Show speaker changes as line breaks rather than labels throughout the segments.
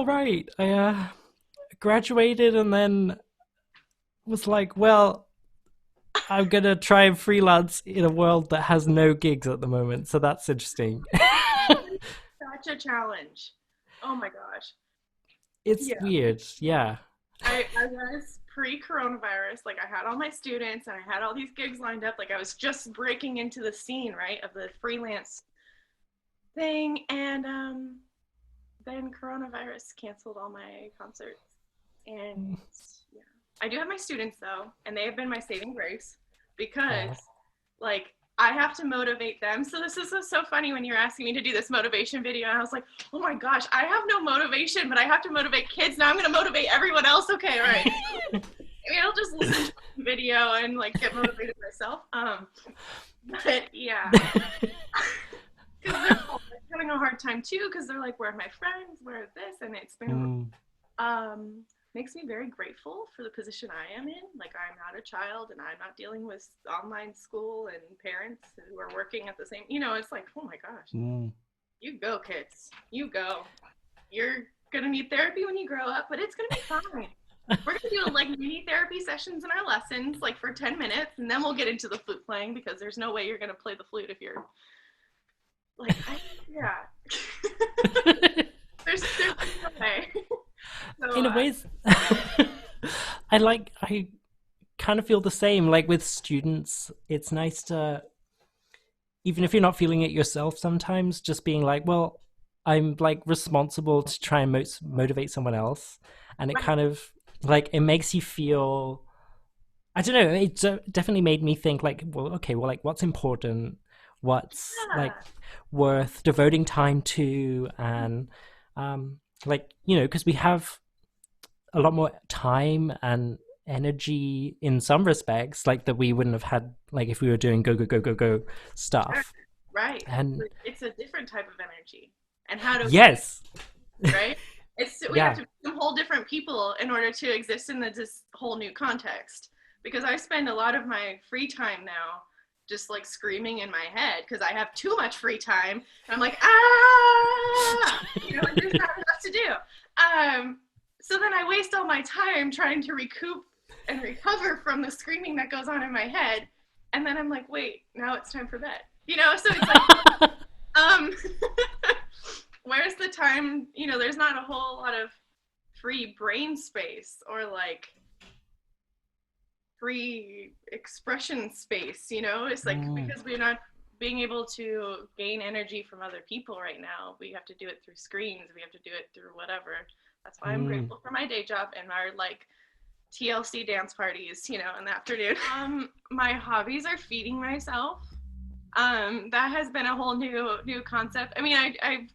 all right. I graduated and then was like, well, I'm gonna try and freelance in a world that has no gigs at the moment, so that's interesting.
Such a challenge. Oh my gosh.
It's
Yeah.
weird, yeah.
I was pre-coronavirus, like I had all my students and I had all these gigs lined up. Like I was just breaking into the scene, right, of the freelance thing. And then coronavirus canceled all my concerts. And yeah. I do have my students though, and they have been my saving grace because
Oh.
like I have to motivate them. So this is so funny when you're asking me to do this motivation video. And I was like, oh my gosh, I have no motivation, but I have to motivate kids. Now I'm going to motivate everyone else. Okay, all right. Maybe I'll just listen to the video and like get motivated myself. But yeah, because they're having a hard time too. Because they're like, where are my friends? Where is this? And it's been
Mm,
um, makes me very grateful for the position I am in. Like I'm not a child and I'm not dealing with online school and parents who are working at the same, it's like, oh my gosh,
mm.
you go kids, you go. You're going to need therapy when you grow up, but it's going to be fine. We're going to do like mini therapy sessions in our lessons, like for 10 minutes, and then we'll get into the flute playing because there's no way you're going to play the flute if you're like, yeah. there's no way. So,
In a way, I kind of feel the same. Like with students, it's nice to, even if you're not feeling it yourself sometimes, just being like, well, I'm like responsible to try and motivate someone else. And it
right.
kind of like, it makes you feel, I don't know, it definitely made me think like, well, okay, well, like what's important? What's like
Yeah.
worth devoting time to? And like, because we have a lot more time and energy in some respects, like that we wouldn't have had like if we were doing go go go go go
Sure.
stuff.
Right.
And
It's a different type of energy. And how do we,
yes,
right? We have
yeah.
to become whole different people in order to exist in this whole new context. Because I spend a lot of my free time now just like screaming in my head because I have too much free time. And I'm like, and there's not enough to do. So then I waste all my time trying to recoup and recover from the screaming that goes on in my head. And then I'm like, wait, now it's time for bed. So it's like, um, where's the time? There's not a whole lot of free brain space or like free expression space. It's like
Mm,
because we're not being able to gain energy from other people right now. We have to do it through screens. We have to do it through whatever. That's why I'm
mm,
grateful for my day job and our like TLC dance parties, in the afternoon. My hobbies are feeding myself. That has been a whole new concept. I mean, I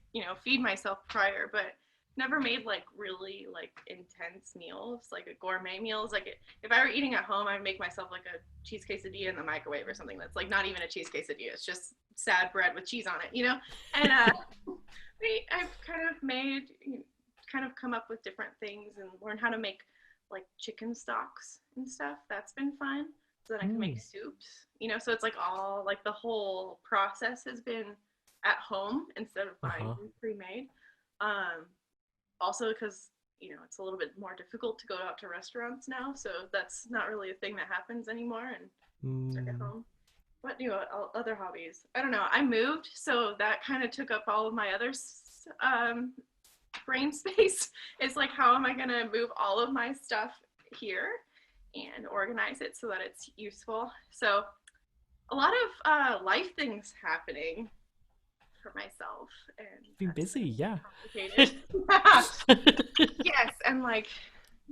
feed myself prior, but never made like really like intense meals, like a gourmet meals. Like if I were eating at home, I'd make myself like a cheese quesadilla in the microwave or something that's like not even a cheese quesadilla. It's just sad bread with cheese on it. And I've kind of come up with different things and learn how to make like chicken stocks and stuff. That's been fun. So then I can make
mm.
soups. So it's like all like the whole process has been at home instead of buying
Uh-huh.
pre-made. Um, Also because it's a little bit more difficult to go out to restaurants now, so that's not really a thing that happens anymore. And stuck at
Mm.
home. What new other hobbies? I don't know. I moved, so that kind of took up all of my other brain space. It's like, how am I going to move all of my stuff here and organize it so that it's useful? So a lot of life things happening for myself, and
Been
that's
busy, yeah.
been complicated. Yes, and like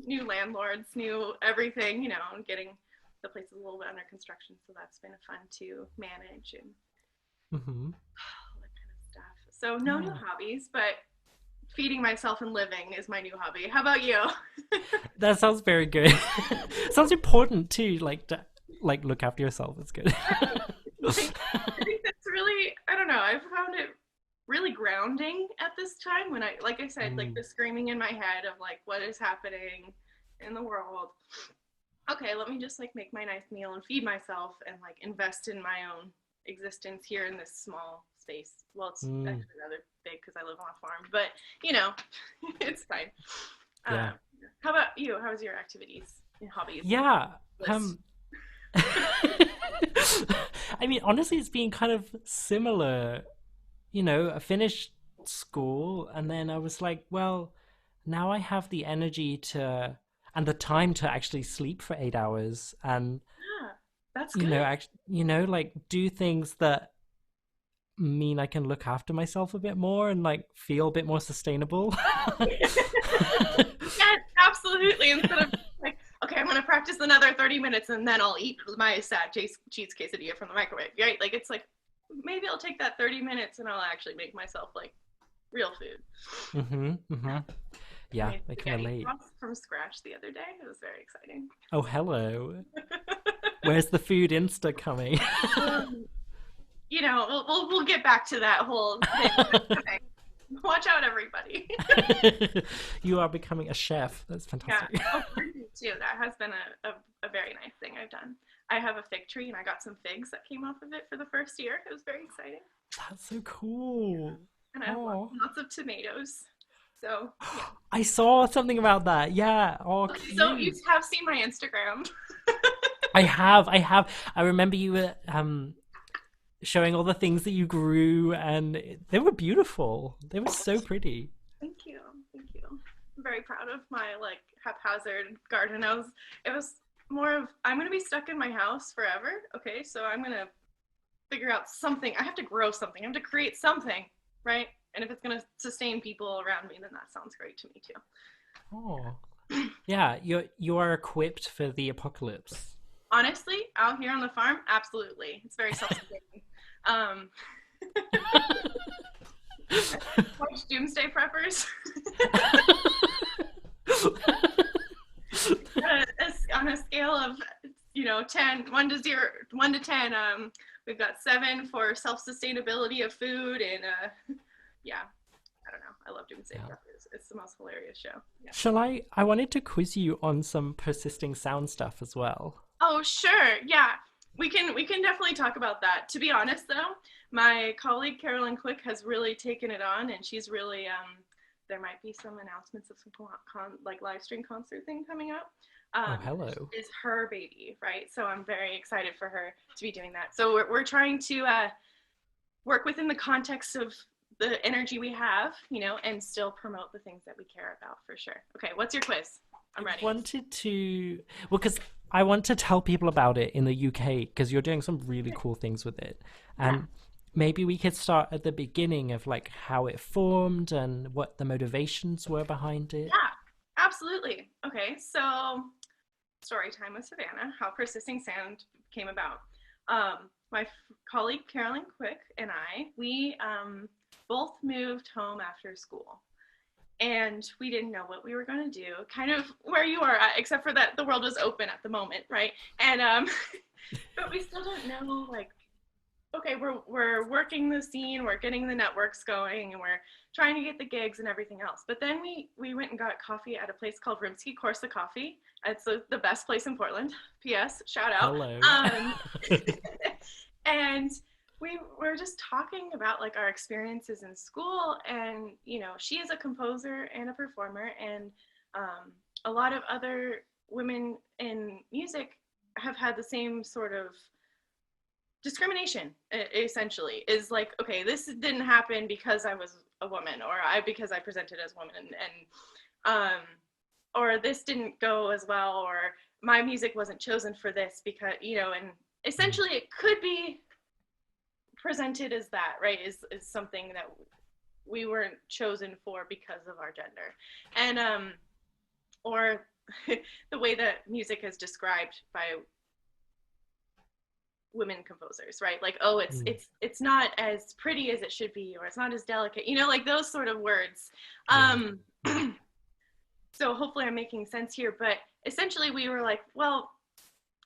new landlords, new everything, and getting the place is a little bit under construction, so that's been fun to manage and
Hmm.
all that kind of stuff. So no new
Yeah.
hobbies, but feeding myself and living is my new hobby. How about you?
That sounds very good. Sounds important too, like to like look after yourself. It's good.
Like, I think that's really, I don't know, I've found it really grounding at this time when like I said, like
Mm,
the screaming in my head of like, what is happening in the world? Okay, let me just like make my nice meal and feed myself and like invest in my own existence here in this small space. Well, it's
Mm,
actually rather big because I live on a farm, but you know, it's fine.
yeah.
How about you? How was your activities and hobbies
Yeah.
list?
Um, I mean, honestly, it's been kind of similar. I finished school and then I was like, well, now I have the energy to and the time to actually sleep for 8 hours and,
Yeah, that's good.
like do things that mean I can look after myself a bit more and like feel a bit more sustainable.
Yeah, absolutely. Instead of like, okay, I'm gonna practice another 30 minutes and then I'll eat my sad cheese quesadilla from the microwave, right? Like it's like maybe I'll take that 30 minutes and I'll actually make myself like real food.
Mm-hmm.
I
Yeah,
made
I can
spaghetti
relate.
sauce from scratch the other day. It was very exciting.
Oh, hello. Where's the food Insta coming?
Um, we'll get back to that whole thing. Okay. Watch out, everybody.
You are becoming a chef. That's
Yeah.
fantastic.
Oh, gardening too. That has been a very nice thing I've done. I have a fig tree and I got some figs that came off of it for the first year. It was very exciting.
That's so cool.
And I have
Oh,
lots of tomatoes. So, yeah.
I saw something about that. Yeah. Oh,
Okay, so you
cute.
have seen my Instagram.
I have. I have. I remember you were showing all the things that you grew, and they were beautiful. They were so pretty.
Thank you. Thank you. I'm very proud of my like haphazard garden. It was more of I'm gonna be stuck in my house forever. Okay, so I'm gonna figure out something. I have to grow something. I have to create something, right? And if it's gonna sustain people around me, then that sounds great to me too.
Oh, yeah. You are equipped for the apocalypse.
Honestly, out here on the farm, absolutely. It's very self-sustaining. Um, watch Doomsday Preppers. On a scale of 1 to 10, we've got 7 for self-sustainability of food, and yeah, I don't know, I love Doomsday
Yeah.
Preppers. It's the most hilarious show. Yeah.
Shall I? I wanted to quiz you on some persisting sound stuff as well.
Oh, sure. Yeah. We can definitely talk about that. To be honest though, my colleague Carolyn Quick has really taken it on, and she's really there might be some announcements of some like live stream concert thing coming up.
Oh, hello.
Is her baby, right? So I'm very excited for her to be doing that. So we're trying to work within the context of the energy we have, and still promote the things that we care about for sure. Okay, what's your quiz? I'm
I
ready.
wanted to, well, because I want to tell people about it in the UK because you're doing some really cool things with it,
Yeah.
and maybe we could start at the beginning of like how it formed and what the motivations were behind it.
Yeah, absolutely. Okay, so story time with Savannah, how Persisting Sound came about. My colleague Carolyn Quick and we both moved home after school. And we didn't know what we were going to do, kind of where you are at, except for that the world was open at the moment, right? And but we still don't know, like, okay, we're working the scene, we're getting the networks going, and we're trying to get the gigs and everything else. But then we went and got coffee at a place called Rimsky Corsa Coffee. It's the best place in Portland. P.S. Shout out.
Hello.
And we were just talking about like our experiences in school, and she is a composer and a performer, and a lot of other women in music have had the same sort of discrimination. Essentially is like, okay, this didn't happen because I was a woman, or because I presented as a woman, and or this didn't go as well, or my music wasn't chosen for this because and essentially it could be presented as that, right? Is something that we weren't chosen for because of our gender, and or the way that music is described by women composers, right? Like, oh, it's not as pretty as it should be, or it's not as delicate, like those sort of words.
Yeah.
So hopefully I'm making sense here, but essentially we were like, well,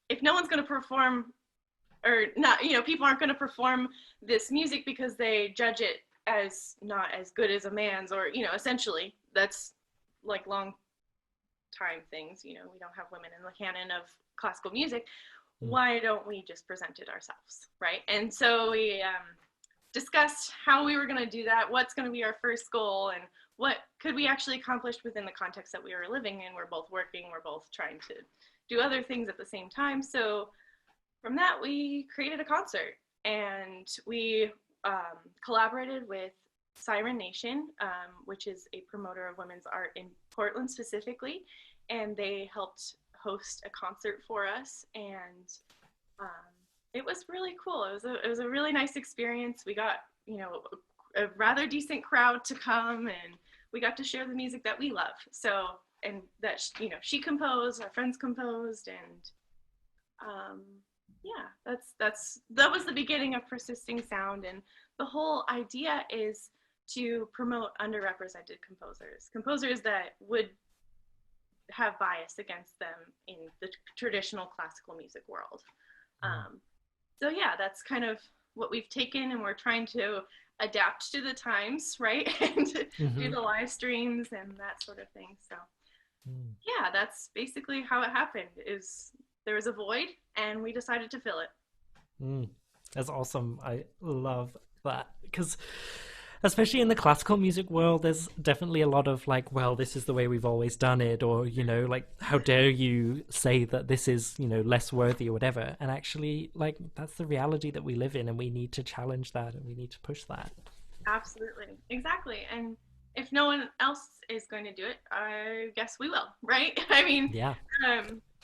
if no one's going to perform, or not, people aren't going to perform this music because they judge it as not as good as a man's, or essentially that's like long time things. We don't have women in the canon of classical music. Why don't we just present it ourselves, right? And so discussed how we were going to do that, what's going to be our first goal, and what could we actually accomplish within the context that we were living in. We're both working, we're both trying to do other things at the same time. So from that, we created a concert, and we collaborated with Siren Nation, which is a promoter of women's art in Portland specifically, and they helped host a concert for us, and it was really cool. It was a really nice experience. We got, you know, a rather decent crowd to come, and we got to share the music that we love. So, and that, you know, she composed, our friends composed, and yeah, that was the beginning of Persisting Sound. And the whole idea is to promote underrepresented composers that would have bias against them in the traditional classical music world. So yeah, that's kind of what we've taken, and we're trying to adapt to the times, right? And do the live streams and that sort of thing. So yeah, that's basically how it happened. Is there was a void, and we decided to fill it.
That's awesome. I love that, because especially in the classical music world, there's definitely a lot of like, well, this is the way we've always done it, or, you know, like, how dare you say that this is, you know, less worthy or whatever. And actually, like, that's the reality that we live in, and we need to challenge that, and we need to push that.
Absolutely. Exactly. And if no one else is going to do it, I guess we will, right? I mean,
Yeah.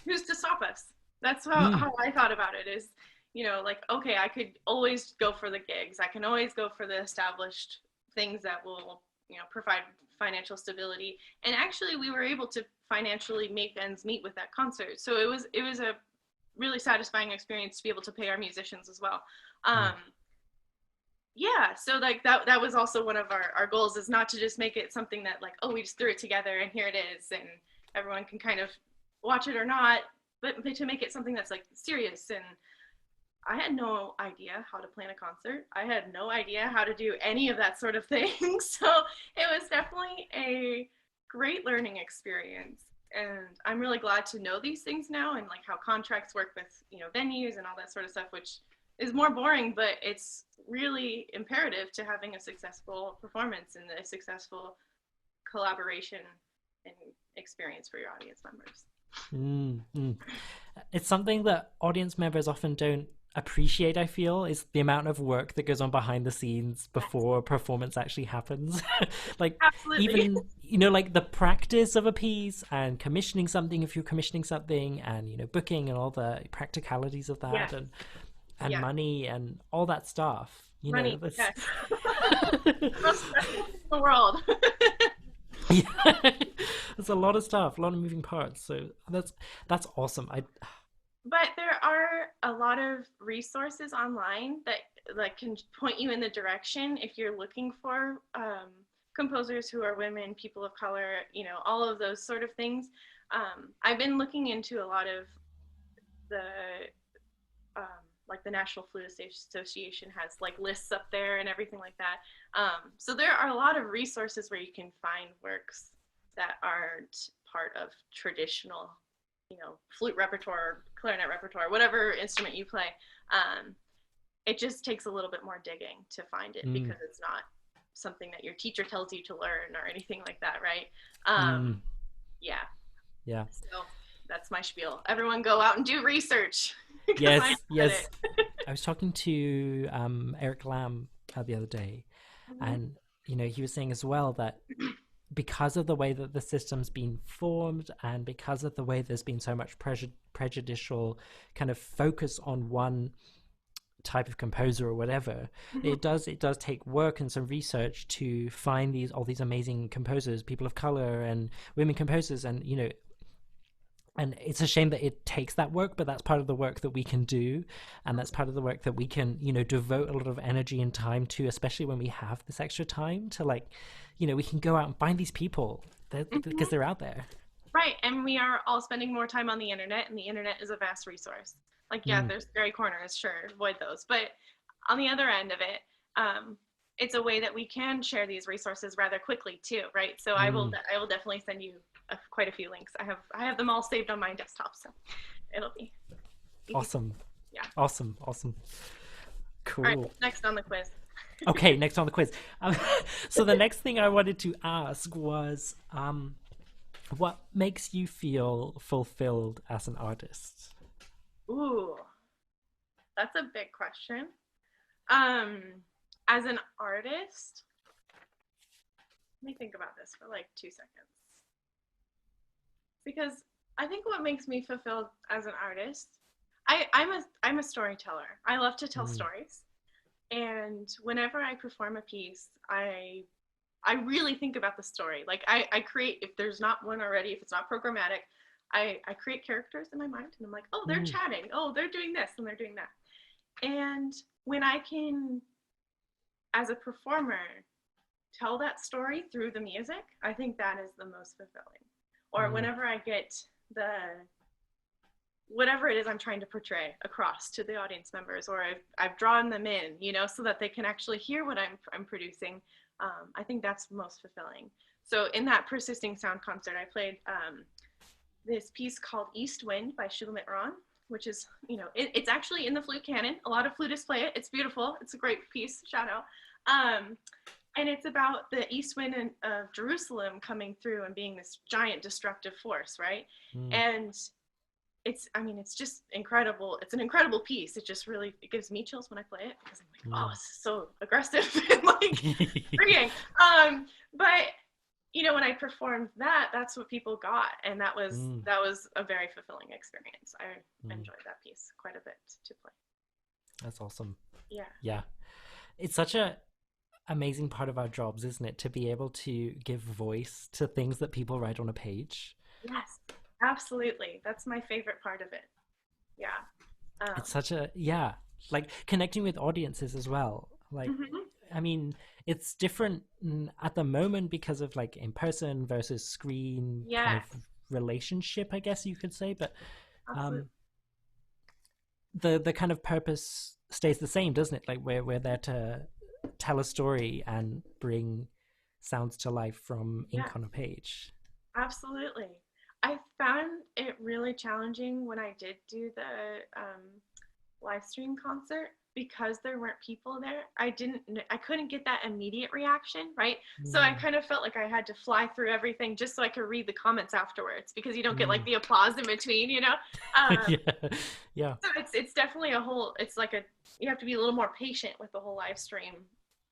Who's to stop us? That's how I thought about it, is, you know, like, okay, I could always go for the gigs. I can always go for the established things that will, you know, provide financial stability. And actually, we were able to financially make ends meet with that concert. So it was a really satisfying experience to be able to pay our musicians as well. Yeah, so like that was also one of our goals, is not to just make it something that, like, oh, we just threw it together and here it is and everyone can kind of watch it or not, but to make it something that's like serious. And I had no idea how to plan a concert. I had no idea how to do any of that sort of thing. So it was definitely a great learning experience. And I'm really glad to know these things now, and like how contracts work with, you know, venues and all that sort of stuff, which is more boring, but it's really imperative to having a successful performance and a successful collaboration and experience for your audience members.
It's something that audience members often don't appreciate, I feel, is the amount of work that goes on behind the scenes before a performance actually happens. Like,
Absolutely.
even, you know, like the practice of a piece and commissioning something, if you're commissioning something, and, you know, booking and all the practicalities of that,
Yes.
and money and all that stuff, you know,
Money,
this.
yes. The most stressful thing in the world.
Yeah. There's a lot of stuff, a lot of moving parts, so that's awesome.
But there are a lot of resources online that like can point you in the direction if you're looking for composers who are women, people of color, you know, all of those sort of things. I've been looking into a lot of the like the National Flute Association has like lists up there and everything like that. So there are a lot of resources where you can find works that aren't part of traditional, you know, flute repertoire, clarinet repertoire, whatever instrument you play. It just takes a little bit more digging to find it, because it's not something that your teacher tells you to learn or anything like that, right? Yeah.
Yeah.
So that's my spiel. Everyone go out and do research.
Yes, yes. I was talking to Eric Lamb the other day, and, you know, he was saying as well that because of the way that the system's been formed, and because of the way there's been so much prejudicial kind of focus on one type of composer or whatever, it does take work and some research to find all these amazing composers, people of color and women composers, and, you know, and it's a shame that it takes that work, but that's part of the work that we can do, and that's part of the work that we can, you know, devote a lot of energy and time to, especially when we have this extra time to, like, you know, we can go out and find these people because they're out there.
Right, and we are all spending more time on the internet, and the internet is a vast resource. Like, yeah, there's scary corners, sure, avoid those. But on the other end of it, it's a way that we can share these resources rather quickly too, right? So I will definitely send you quite a few links. I have them all saved on my desktop, so it'll be easy.
Awesome.
Yeah.
Awesome.
All
Cool.
right, next on the quiz.
Okay, next on the quiz. Um, so the next thing I wanted to ask was, what makes you feel fulfilled as an artist?
Ooh, that's a big question. Um, as an artist, let me think about this for like 2 seconds. Because I think what makes me fulfilled as an artist, I'm a storyteller. I love to tell
Mm,
stories. And whenever I perform a piece, I really think about the story. Like I create, if there's not one already, if it's not programmatic, I create characters in my mind and I'm like, oh, they're
mm,
chatting. Oh, they're doing this and they're doing that. And when I can, as a performer, tell that story through the music, I think that is the most fulfilling. Or
mm,
whenever I get the whatever it is I'm trying to portray across to the audience members, or I've drawn them in, so that they can actually hear what I'm producing. I think that's most fulfilling. So in that Persisting Sound concert, I played this piece called East Wind by Shulamit Ron, which is, it's actually in the flute canon. A lot of flutists play it. It's beautiful. It's a great piece. Shout out. And it's about the east wind of Jerusalem coming through and being this giant destructive force, right?
mm.
And it's just incredible. It's an incredible piece. It gives me chills when I play it because I'm like, oh,
Mm.
this is so aggressive and like freeing. But when I performed that, that's what people got, and that was
Mm,
that was a very fulfilling experience. I
mm.
enjoyed that piece quite a bit to play.
That's awesome.
Yeah.
Yeah. It's such a amazing part of our jobs, isn't it? To be able to give voice to things that people write on a page.
Yes. Absolutely. That's my favorite part of it. Yeah.
It's
Um,
such a, yeah, like connecting with audiences as well. Like,
mhm.
I mean, it's different at the moment because of like in person versus screen kind of
Yes.
relationship, I guess you could say. But
Absolutely.
um, the kind of purpose stays the same, doesn't it? Like we're there to tell a story and bring sounds to life from ink on a
Yes.
page.
Absolutely. I found it really challenging when I did do the live stream concert because there weren't people there. I couldn't get that immediate reaction, right? So I
Mm,
kind of felt like I had to fly through everything just so I could read the comments afterwards because you don't get like
mm.
the applause in between. Um,
Yeah, yeah.
so it's definitely it's like you have to be a little more patient with the whole live stream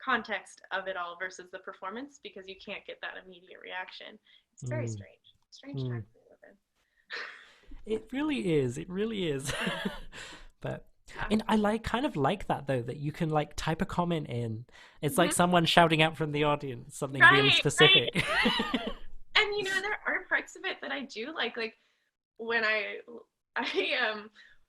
context of it all versus the performance because you can't get that immediate reaction. It's very
Mm,
strange. Strange
mm.
times we live in.
It really is. It really is. But
Yeah.
and I kind of like that though, that you can like type a comment in. It's like
Mhm.
someone shouting out from the audience something really
Right, right.
specific.
And there are parts of it that I do like when I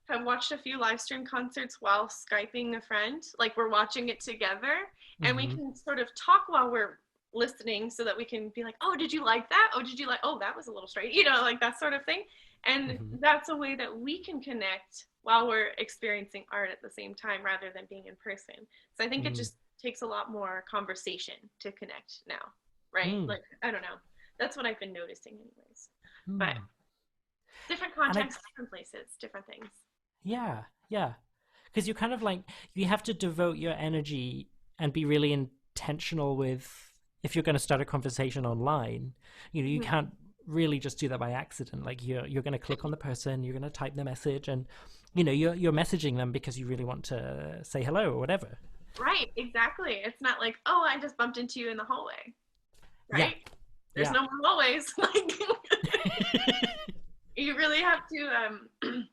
have watched a few live stream concerts while Skyping a friend. Like we're watching it together and we
Hmm.
can sort of talk while we're listening so that we can be like, oh, did you like that? Oh, did you like, oh, that was a little straight, like that sort of thing. And
Hmm.
that's a way that we can connect while we're experiencing art at the same time rather than being in person. So I think it
Mm.
just takes a lot more conversation to connect now, right?
Mm.
Like, I don't know. That's what I've been noticing, anyways. But
Mm.
different
And I
contexts, different places, different things.
yeah, yeah. Because you kind of like you have to devote your energy and be really intentional with if you're going to start a conversation online. You
Mhm.
can't really just do that by accident. Like you're going to click on the person, you're going to type the message, and you're messaging them because you really want to say hello or whatever.
Right, exactly. It's not like, oh, I just bumped into you in the hallway,
Yeah,
right? There's
yeah.
no more hallways. Like, you really have to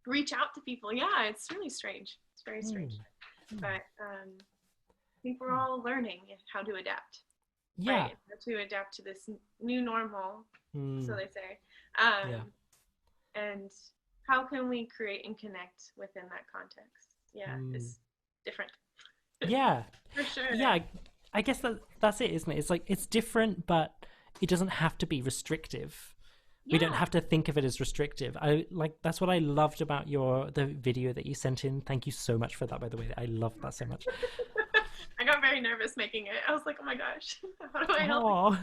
reach out to people. Yeah, it's really strange. It's very strange.
Mm, mm,
But I think we're all learning how to adapt,
yeah.
right? How to adapt to this new normal, so
Mm,
they say.
yeah.
And how can we create and connect within that context? Yeah,
Mm,
it's different
yeah.
for sure.
Yeah, I guess that's it, isn't it? It's like it's different, but it doesn't have to be restrictive. We don't
Yeah.
have to think of it as restrictive. I like that's what I loved about the video that you sent in. Thank you so much for that, by the way. I loved that so much.
I got very nervous making it. I was like, oh my gosh, how do I help you?
Oh,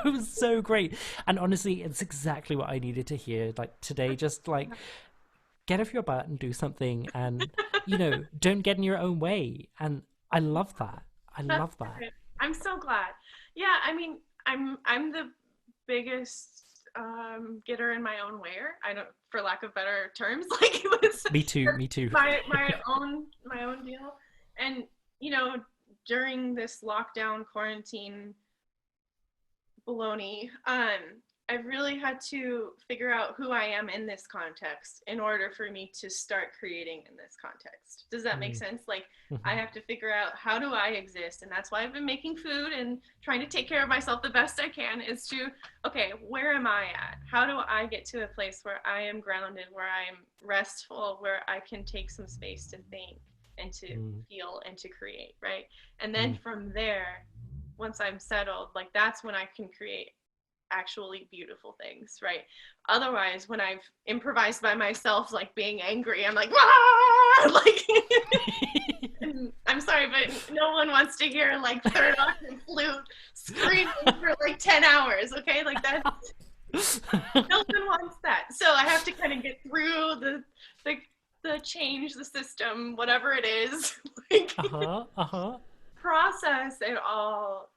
it was so great. And honestly, it's exactly what I needed to hear. Like today, just like get off your butt and do something, and don't get in your own way. And I love that. I
That's
love that.
good. I'm so glad. Yeah, I mean, I'm the biggest getter in my own way. I don't, for lack of better terms, like it was
Me too. Me too.
my own deal. And you know, during this lockdown quarantine baloney, I've really had to figure out who I am in this context in order for me to start creating in this context. Does that make
Mm,
sense? Like, I
mhm,
have to figure out how do I exist, and that's why I've been making food and trying to take care of myself the best I can. Is to, okay, where am I at? How do I get to a place where I am grounded, where I am restful, where I can take some space to think and to
mm,
feel and to create, right? And then
mm.
from there, once I'm settled, like that's when I can create actually beautiful things, right? Otherwise, when I've improvised by myself, like being angry, I'm like, ah! Like, I'm sorry, but no one wants to hear like third octave flute screaming for like 10 hours, okay? Like that, no one wants that. So I have to kind of get through the, the change, the system, whatever it is, like
Uh-huh. Uh-huh.
process it all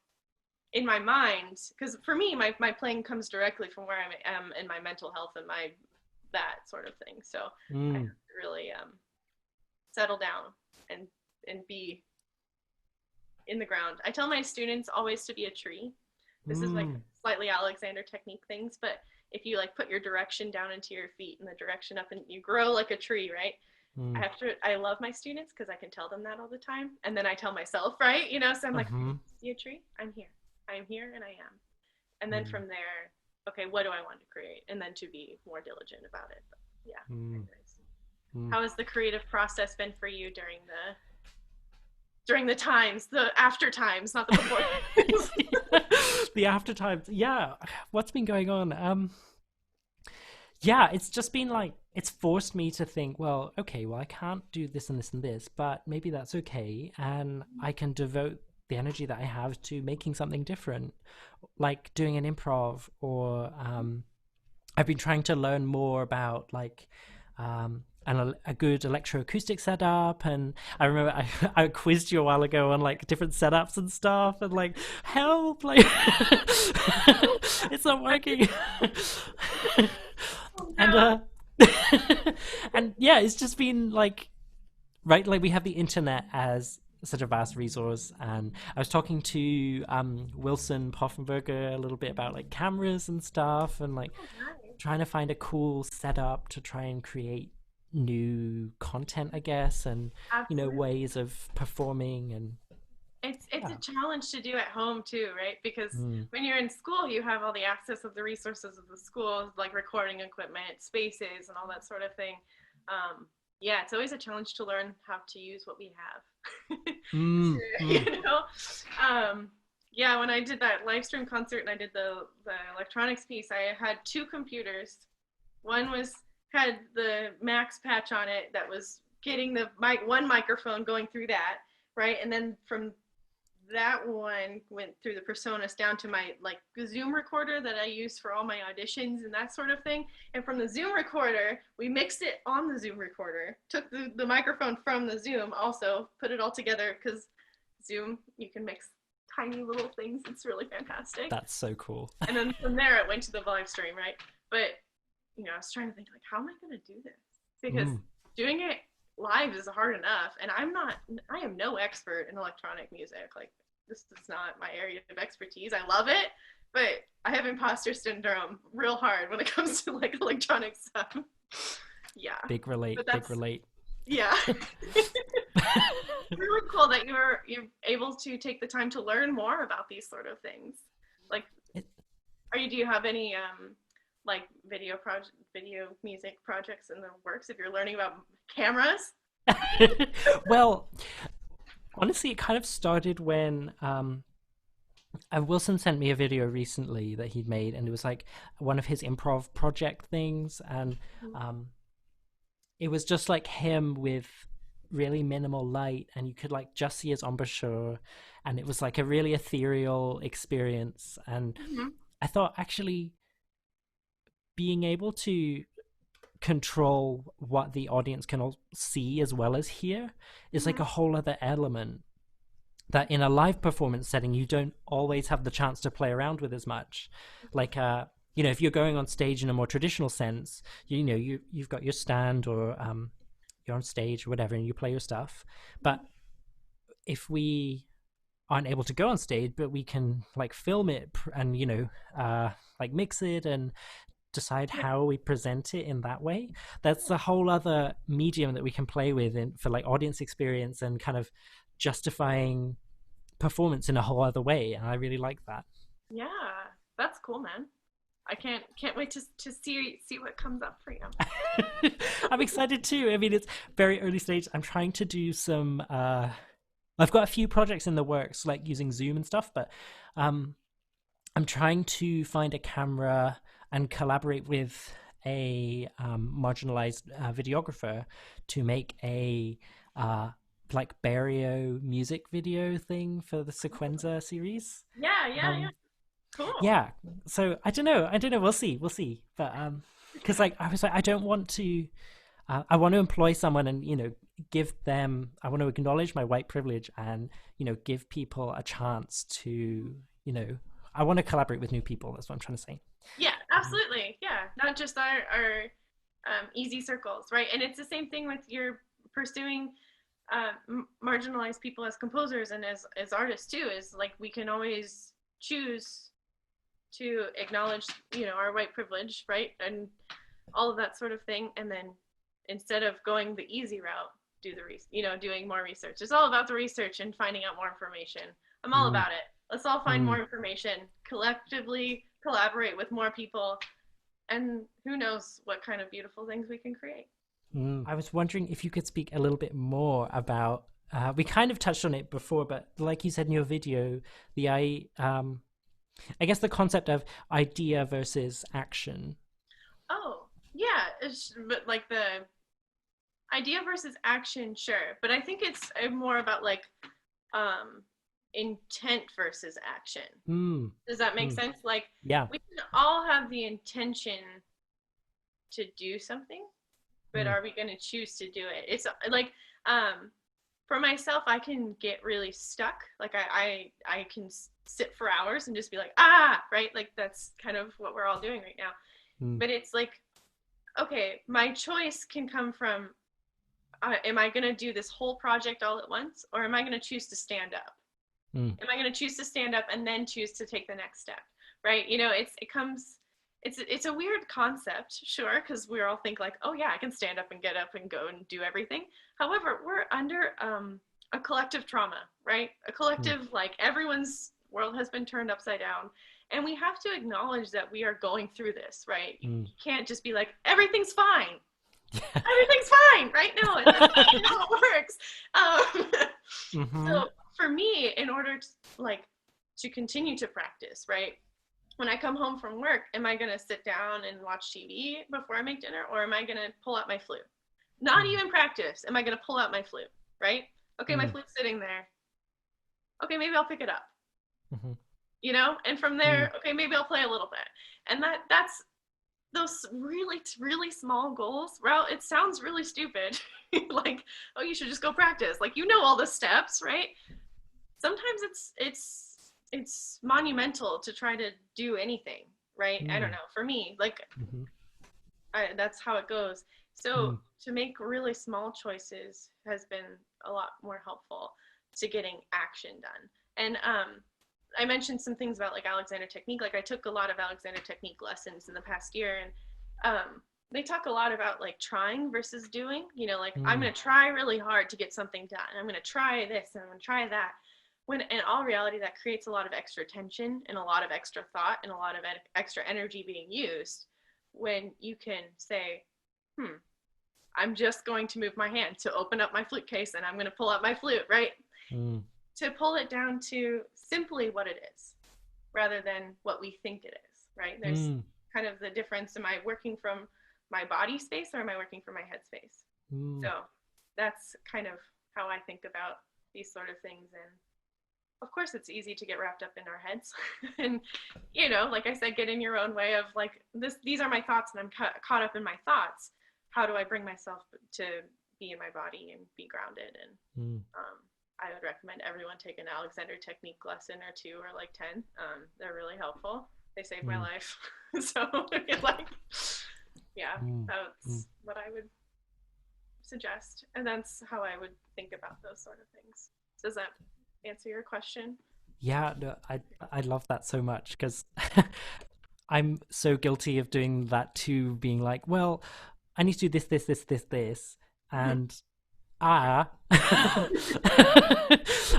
in my mind, because for me my playing comes directly from where I am in my mental health and my that sort of thing. So I have
Mm,
to really settle down and be in the ground. I tell my students always to be a tree. This is like
mm,
slightly Alexander technique things, but if you like put your direction down into your feet and the direction up and you grow like a tree, right?
mm,
I love my students because I can tell them that all the time, and then I tell myself, right? You know, so I'm like,
uh-huh.
see a tree, I'm here and I am. And then
Mm,
from there, okay, what do I want to create? And then to be more diligent about it. But yeah.
mm,
Anyways.
mm.
How has the creative process been for you during the times, the after times, not the before times?
The after times. Yeah. What's been going on? Yeah, it's just been like it's forced me to think, well, okay, well I can't do this and this and this, but maybe that's okay, and I can devote the energy that I have to making something different, like doing an improv, or I've been trying to learn more about like a good electroacoustic setup. And I remember I quizzed you a while ago on like different setups and stuff, and like help, like it's not working.
Oh
And
no.
and yeah, it's just been like, right, like we have the internet as such a vast resource. And I was talking to Wilson Poffenberger a little bit about like cameras and stuff, and like
Oh, nice.
trying to find a cool setup to try and create new content, I guess, and
Absolutely.
ways of performing. And
It's
yeah.
a challenge to do at home too, right? Because
Mm,
when you're in school, you have all the access of the resources of the school, like recording equipment, spaces, and all that sort of thing. Um, yeah, it's always a challenge to learn how to use what we have.
mm, mm.
you know, um, yeah. When I did that live stream concert and I did the electronics piece, I had two computers. One was had the Max patch on it that was getting the one microphone going through that, right, and then from that one went through the personas down to my like Zoom recorder that I use for all my auditions and that sort of thing. And from the Zoom recorder, we mixed it on the Zoom recorder, took the microphone from the Zoom, also put it all together because Zoom, you can mix tiny little things. It's really fantastic.
That's so cool.
And then from there, it went to the live stream, right? But, I was trying to think, like, how am I going to do this? Because
Mm.
doing it live is hard enough. And I am no expert in electronic music. Like, this is not my area of expertise. I love it, but I have imposter syndrome real hard when it comes to like electronic stuff. Yeah.
Big
But
relate, big
that's,
relate.
yeah. Really cool that you're able to take the time to learn more about these sort of things. Like,
It,
do you have any like video music projects in the works if you're learning about cameras?
well, honestly, it kind of started when Wilson sent me a video recently that he'd made, and it was like one of his improv project things. And um, it was just like him with really minimal light, and you could like just see his embouchure, and it was like a really ethereal experience. And
Mm-hmm.
I thought actually being able to control what the audience can all see as well as hear is like
Mm-hmm.
a whole other element that in a live performance setting you don't always have the chance to play around with as much. Like if you're going on stage in a more traditional sense, you've got your stand, or you're on stage or whatever, and you play your stuff. But if we aren't able to go on stage, but we can like film it and like mix it and decide
Yeah.
how we present it in that way, that's a whole other medium that we can play with for like audience experience and kind of justifying performance in a whole other way. And I really like that.
Yeah, that's cool, man. I can't wait to see what comes up for you.
I'm excited too. I mean, it's very early stage. I'm trying to do some I've got a few projects in the works, like using Zoom and stuff, but um I'm trying to find a camera and collaborate with a marginalized videographer to make a like Barrio music video thing for the Sequenza series.
Yeah, yeah, yeah.
Um,
Cool.
yeah, so I don't know. We'll see. But because like I was like, I don't want to. I want to employ someone and give them. I want to acknowledge my white privilege and give people a chance to I want to collaborate with new people. That's what I'm trying to say.
Yeah, absolutely. Yeah, not just our easy circles, right? And it's the same thing with your pursuing marginalized people as composers and as artists too. Is like we can always choose to acknowledge, our white privilege, right, and all of that sort of thing, and then instead of going the easy route, doing more research. It's all about the research and finding out more information. I'm all
Mm,
about it. Let's all find
mm,
more information, collectively collaborate with more people, and who knows what kind of beautiful things we can create.
I was wondering if you could speak a little bit more about. We kind of touched on it before, but like you said in your video, I guess the concept of idea versus action.
Oh, yeah, but like the idea versus action, sure, but I think it's more about like um intent versus action.
Mm,
Does that make
mm,
sense? Like
yeah.
we can all have the intention to do something, but
Mm,
are we going to choose to do it? It's like for myself, I can get really stuck. Like I can sit for hours and just be like, right, like that's kind of what we're all doing right now.
mm,
But it's like, okay, my choice can come from am I going to do this whole project all at once, or am I going to choose to stand up?
mm,
Am I going to choose to stand up and then choose to take the next step? Right? It's a weird concept, sure, because we all think like, oh yeah, I can stand up and get up and go and do everything. However, we're under a collective trauma, right? A
mm,
collective, like everyone's world has been turned upside down. And we have to acknowledge that we are going through this, right? You
mm.
can't just be like, everything's fine. Everything's fine, right? No, that's not how it works.
Mm-hmm.
So for me, in order to continue to practice, right? When I come home from work, am I gonna sit down and watch TV before I make dinner, or am I gonna pull out my flute? Not
Mm,
even practice. Am I gonna pull out my flute? Right? Okay, my
mm,
flute's sitting there. Okay, maybe I'll pick it up.
mm-hmm.
And from
Mm,
there, okay, maybe I'll play a little bit. And that's those really really small goals. Well, it sounds really stupid. Like, oh, you should just go practice. Like, all the steps, right? Sometimes it's monumental to try to do anything, right? I don't
mm,
know. For me, like
mm-hmm.
that's how it goes. So
Mm,
to make really small choices has been a lot more helpful to getting action done. And I mentioned some things about like Alexander Technique. Like I took a lot of Alexander Technique lessons in the past year, and they talk a lot about like trying versus doing. Like I'm
mm,
going to try really hard to get something done. I'm going to try this and I'm going to try that. When in all reality, that creates a lot of extra tension and a lot of extra thought and a lot of extra energy being used. When you can say, I'm just going to move my hand to open up my flute case and I'm going to pull out my flute, right?
mm,
To pull it down to simply what it is rather than what we think it is, right? There's
mm,
kind of the difference. Am I working from my body space or am I working from my head space?
mm.
So that's kind of how I think about these sort of things. And of course, it's easy to get wrapped up in our heads and, like I said, get in your own way of like, these are my thoughts and I'm caught up in my thoughts. How do I bring myself to be in my body and be grounded? And
Mm.
I would recommend everyone take an Alexander Technique lesson or two or like 10. They're really helpful. They saved my
Mm,
life. So like, yeah,
mm, mm.
that's what I would suggest. And that's how I would think about those sort of things. Does that answer your question?
Yeah, no, I love that so much because I'm so guilty of doing that too, being like, well, I need to do this,
Mhm.
and ah,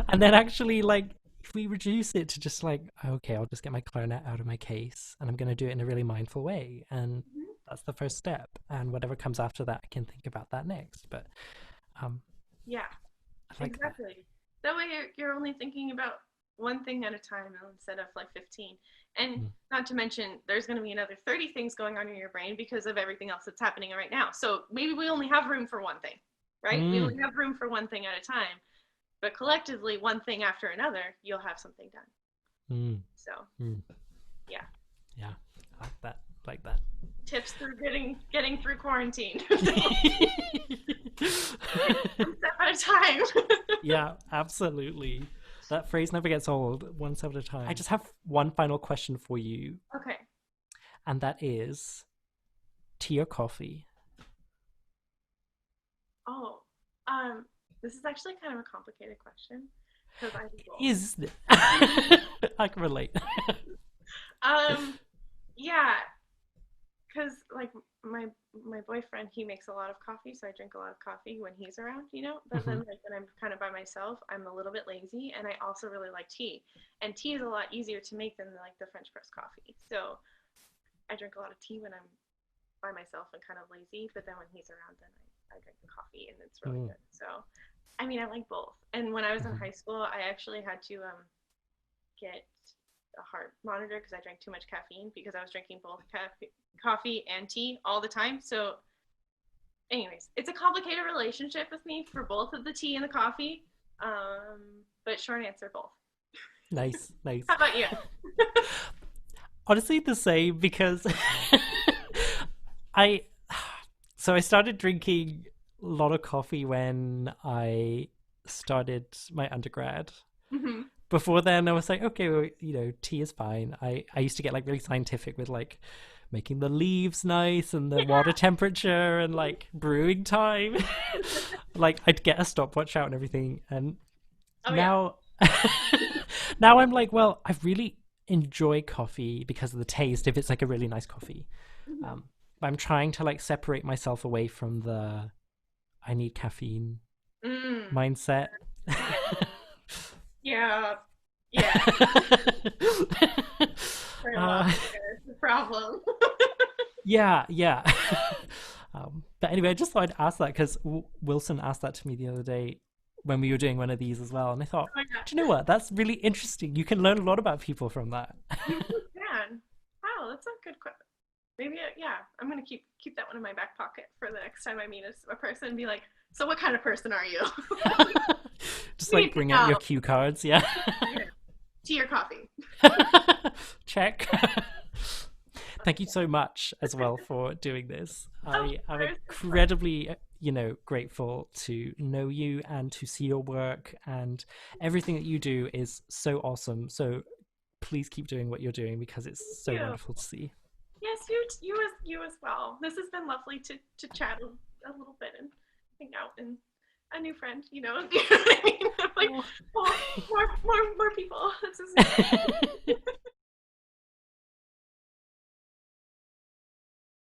and then actually, like, if we reduce it to just like, okay, I'll just get my clarinet out of my case, and I'm going to do it in a really mindful way, and
Mhm.
that's the first step, and whatever comes after that, I can think about that next. But um,
Yeah,
I like that.
exactly. That way you're only thinking about one thing at a time instead of like 15. And
Mm,
not to mention, there's going to be another 30 things going on in your brain because of everything else that's happening right now. So maybe we only have room for one thing, right? We
mm,
only have room for one thing at a time. But collectively, one thing after another, you'll have something done.
mm,
So,
mm.
yeah,
Yeah, I like that. Like that.
tips through getting through quarantine. One step at a time.
Yeah, absolutely. That phrase never gets old, one step at a time. I just have one final question for you,
Okay.
and that is tea or coffee?
Oh, this is actually kind of a complicated question because I do both.
Is I can relate.
Um, yeah, because like my boyfriend, he makes a lot of coffee, so I drink a lot of coffee when he's around, you know. But
Hmm.
then like when I'm kind of by myself, I'm a little bit lazy, and I also really like tea. And tea is a lot easier to make than like the French press coffee. So I drink a lot of tea when I'm by myself and kind of lazy. But then when he's around, then I drink the coffee, and it's really
Mm,
good. So I mean, I like both. And when I was in
mhm.
high school, I actually had to get a heart monitor because I drank too much caffeine because I was drinking both coffee and tea all the time. So, anyways, it's a complicated relationship with me for both of the tea and the coffee. But short answer, both.
Nice, nice.
How about you?
Honestly, the same because I so I started drinking a lot of coffee when I started my undergrad.
Mm-hmm.
Before then, I was like, okay, well, tea is fine. I used to get like really scientific with like making the leaves nice and the
Yeah.
water temperature and like brewing time. Like I'd get a stopwatch out and everything. And
Oh yeah.
now, now I'm like, well, I really enjoy coffee because of the taste. If it's like a really nice coffee,
Mm-hmm.
um, I'm trying to like separate myself away from the I need caffeine
Mm.
mindset.
Yeah. Yeah. Yeah. For a lot
uh,
of the problem.
yeah, yeah. But anyway, I just thought I'd ask that because Wilson asked that to me the other day when we were doing one of these as well, and I thought,
Oh yeah.
do you know what? That's really interesting. You can learn a lot about people from that.
You really can. Wow, that's a good question. Maybe, yeah, I'm gonna keep that one in my back pocket for the next time I meet a person and be like, so what kind of person are you?
Just
We
like
need to
bring out your
know.
cue cards, yeah.
Yeah. Tea or coffee?
Check. Thank you so much as well for doing this.
Of
I am
course, of course.
incredibly, grateful to know you and to see your work, and everything that you do is so awesome. So please keep doing what you're doing because it's
Thank
so
you.
wonderful to see.
Yes, you as well. This has been lovely to chat a little bit and hang out and a new friend. You know, you know what I mean? I'm like,
Oh.
well, more people. This is nice.